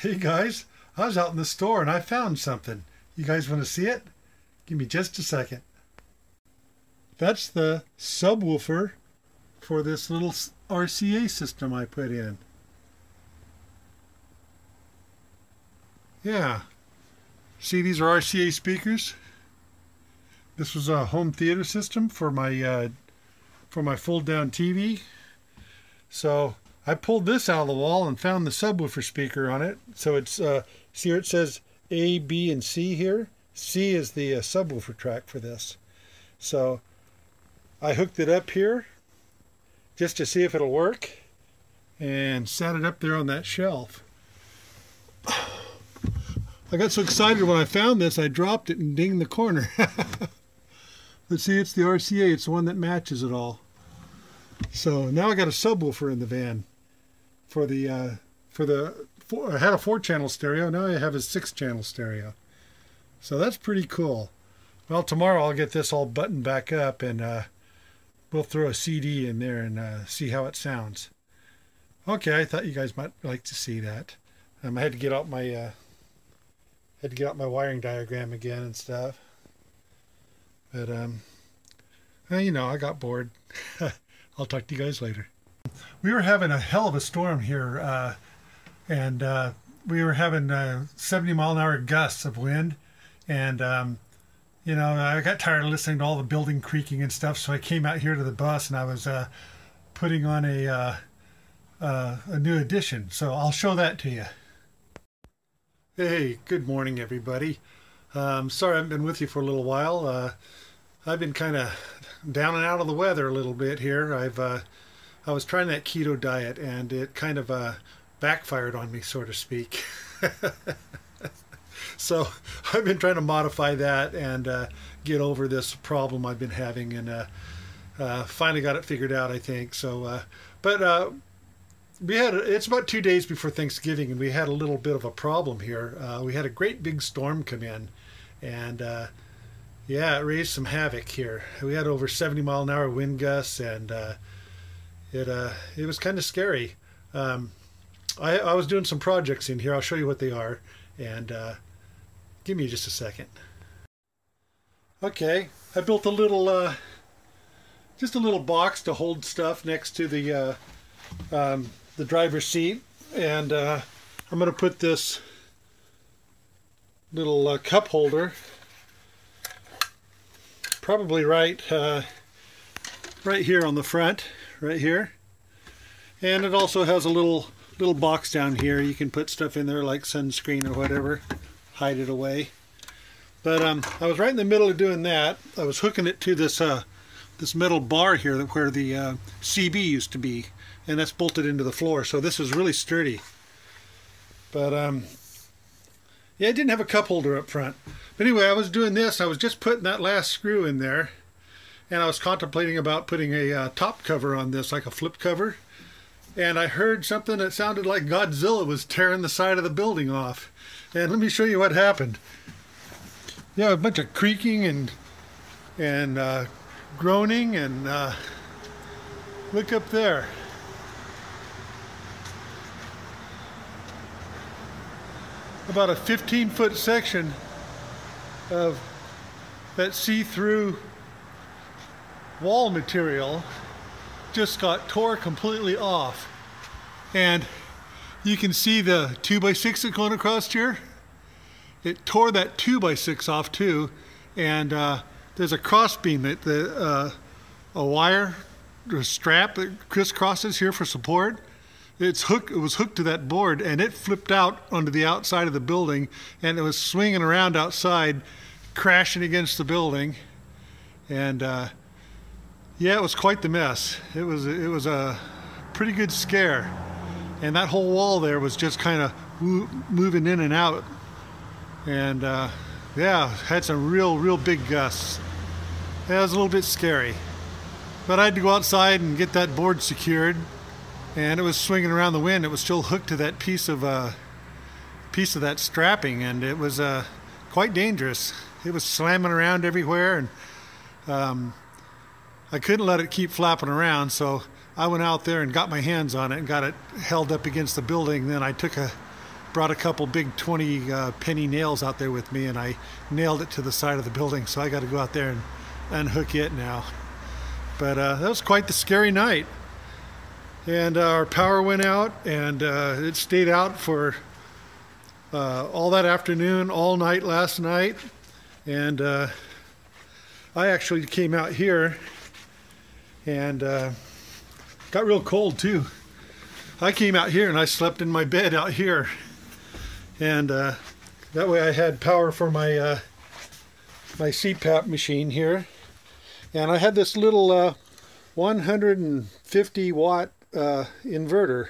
Hey guys, I was out in the store and I found something. You guys want to see it? Give me just a second. That's the subwoofer for this little RCA system I put in. Yeah. See, these are RCA speakers. This was a home theater system for my fold-down TV. So I pulled this out of the wall and found the subwoofer speaker on it. So it's see here it says A, B, and C here. C is the subwoofer track for this. So I hooked it up here just to see if it'll work and sat it up there on that shelf. I got so excited when I found this I dropped it and dinged the corner. But see, it's the RCA, it's the one that matches it all. So now I got a subwoofer in the van for the I had a 4-channel stereo, now I have a 6-channel stereo. So that's pretty cool. Well, tomorrow I'll get this all buttoned back up and we'll throw a CD in there and see how it sounds. Okay, I thought you guys might like to see that. I had to get out my wiring diagram again and stuff. But well, you know, I got bored. I'll talk to you guys later. We were having a hell of a storm here, and we were having 70-mile-an-hour gusts of wind, and you know, I got tired of listening to all the building creaking and stuff, so I came out here to the bus and I was putting on a new addition. So I'll show that to you. Hey, good morning, everybody. Sorry I haven't been with you for a little while. I've been kind of down and out of the weather a little bit here. I was trying that keto diet and it kind of backfired on me, so to speak. So I've been trying to modify that and get over this problem I've been having, and finally got it figured out, I think. So, it's about 2 days before Thanksgiving, and we had a little bit of a problem here. We had a great big storm come in, and yeah, it raised some havoc here. We had over 70-mile-an-hour wind gusts, and it was kind of scary. I was doing some projects in here. I'll show you what they are, and give me just a second. Okay, I built a little, just a little box to hold stuff next to the driver's seat, and I'm going to put this little cup holder probably right here on the front, right here. And it also has a little box down here. You can put stuff in there like sunscreen or whatever, hide it away. But I was right in the middle of doing that. I was hooking it to this this metal bar here where the CB used to be, and that's bolted into the floor. So this is really sturdy. But yeah, it didn't have a cup holder up front. But anyway, I was doing this. I was just putting that last screw in there, and I was contemplating about putting a top cover on this, like a flip cover. And I heard something that sounded like Godzilla was tearing the side of the building off. And let me show you what happened. Yeah, a bunch of creaking and groaning, and look up there. About a 15-foot section of that see-through wall material just got tore completely off. And you can see the 2x6 that's going across here. It tore that 2x6 off too, and there's a cross beam that a wire or a strap that crisscrosses here for support. It was hooked to that board, and it flipped out onto the outside of the building, and it was swinging around outside, crashing against the building. And yeah, it was quite the mess. It was a pretty good scare, and that whole wall there was just kind of moving in and out. And yeah, had some real big gusts. Yeah, it was a little bit scary, but I had to go outside and get that board secured, and it was swinging around the wind. It was still hooked to that piece of that strapping, and it was quite dangerous. It was slamming around everywhere, and I couldn't let it keep flapping around, so I went out there and got my hands on it and got it held up against the building. Then I took a brought a couple big 20 penny nails out there with me, and I nailed it to the side of the building, so I got to go out there and unhook it now. But that was quite the scary night. And our power went out, and it stayed out for all that afternoon, all night last night. And I actually came out here and got real cold too. I came out here and I slept in my bed out here, and that way I had power for my my CPAP machine here. And I had this little 150 watt inverter,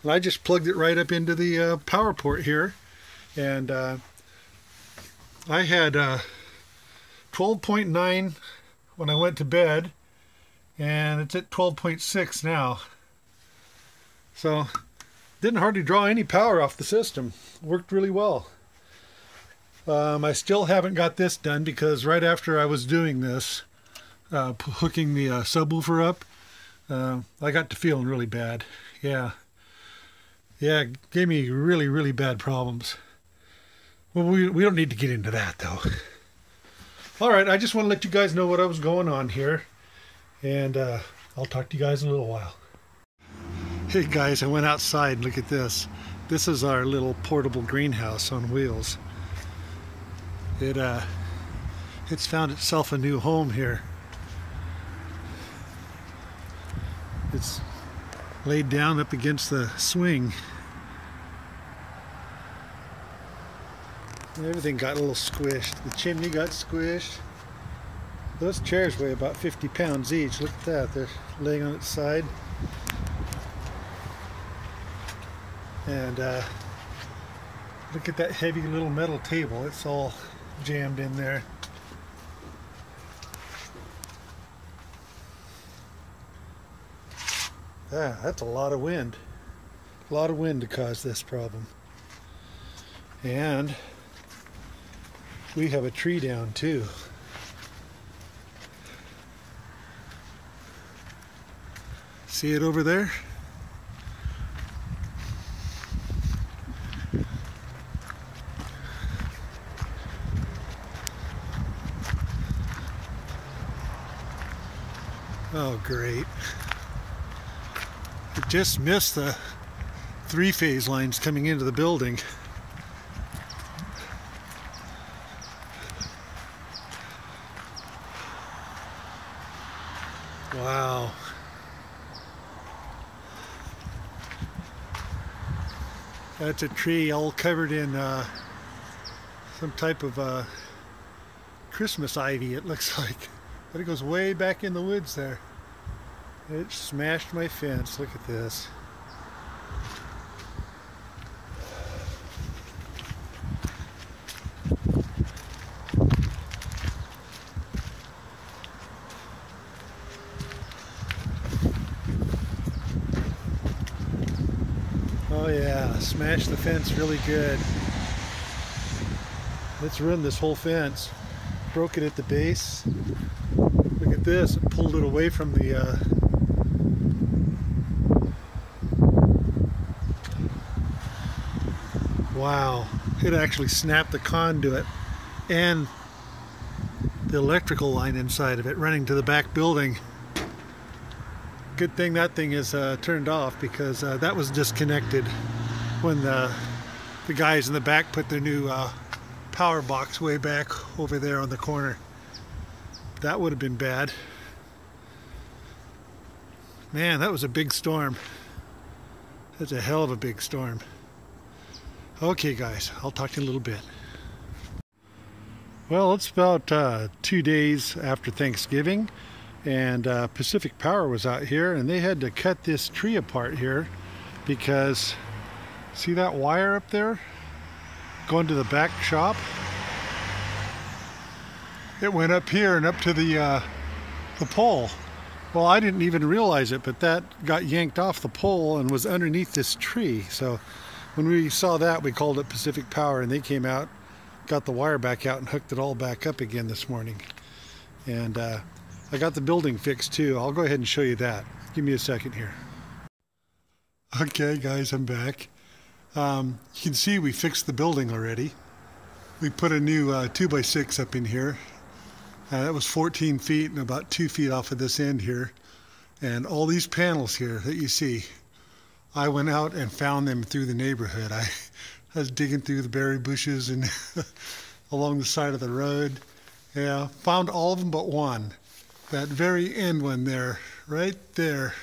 and I just plugged it right up into the power port here. And I had 12.9 when I went to bed, and it's at 12.6 now. So didn't hardly draw any power off the system. Worked really well. I still haven't got this done because right after I was doing this, hooking the subwoofer up, I got to feeling really bad. Yeah, it gave me really bad problems. Well, we don't need to get into that though. All right, I just want to let you guys know what I was going on here, and I'll talk to you guys in a little while. Hey guys, I went outside. Look at this. This is our little portable greenhouse on wheels. It's found itself a new home here. It's laid down up against the swing. Everything got a little squished. The chimney got squished. Those chairs weigh about 50 pounds each. Look at that. They're laying on its side. And look at that heavy little metal table. It's all jammed in there. That's a lot of wind. A lot of wind to cause this problem. And we have a tree down too. See it over there? Oh, great. It just missed the three-phase lines coming into the building. Wow. That's a tree all covered in some type of Christmas ivy, it looks like. But it goes way back in the woods there. It smashed my fence. Look at this. Oh yeah, smashed the fence really good. Let's ruin this whole fence. Broke it at the base. Look at this, it pulled it away from the wow, it actually snapped the conduit and the electrical line inside of it running to the back building. Good thing that thing is turned off, because that was disconnected when the guys in the back put their new power box way back over there on the corner. That would have been bad. Man, that was a big storm. That's a hell of a big storm. Okay guys, I'll talk to you in a little bit. Well, it's about 2 days after Thanksgiving, and Pacific Power was out here, and they had to cut this tree apart here because, see that wire up there going to the back shop? It went up here and up to the pole. Well, I didn't even realize it, but that got yanked off the pole and was underneath this tree. So when we saw that, we called it Pacific Power, and they came out, got the wire back out and hooked it all back up again this morning. And I got the building fixed too. I'll go ahead and show you that. Give me a second here. Okay guys, I'm back. You can see we fixed the building already. We put a new 2x6 up in here. That was 14 feet and about 2 feet off of this end here. And all these panels here that you see, I went out and found them through the neighborhood. I was digging through the berry bushes and along the side of the road. Yeah, found all of them but one. That very end one there, right there.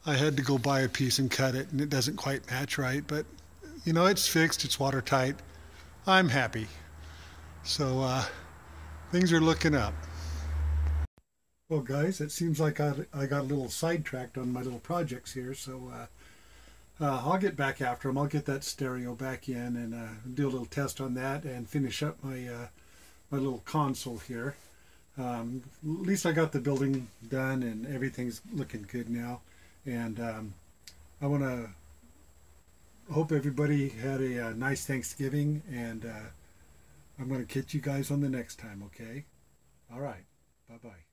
I had to go buy a piece and cut it, and it doesn't quite match right, but you know, it's fixed, it's watertight. I'm happy. So things are looking up. Well guys, it seems like I got a little sidetracked on my little projects here, so I'll get back after them. I'll get that stereo back in and do a little test on that and finish up my my little console here. At least I got the building done and everything's looking good now. And I want to hope everybody had a nice Thanksgiving, and I'm going to catch you guys on the next time, okay? All right. Bye-bye.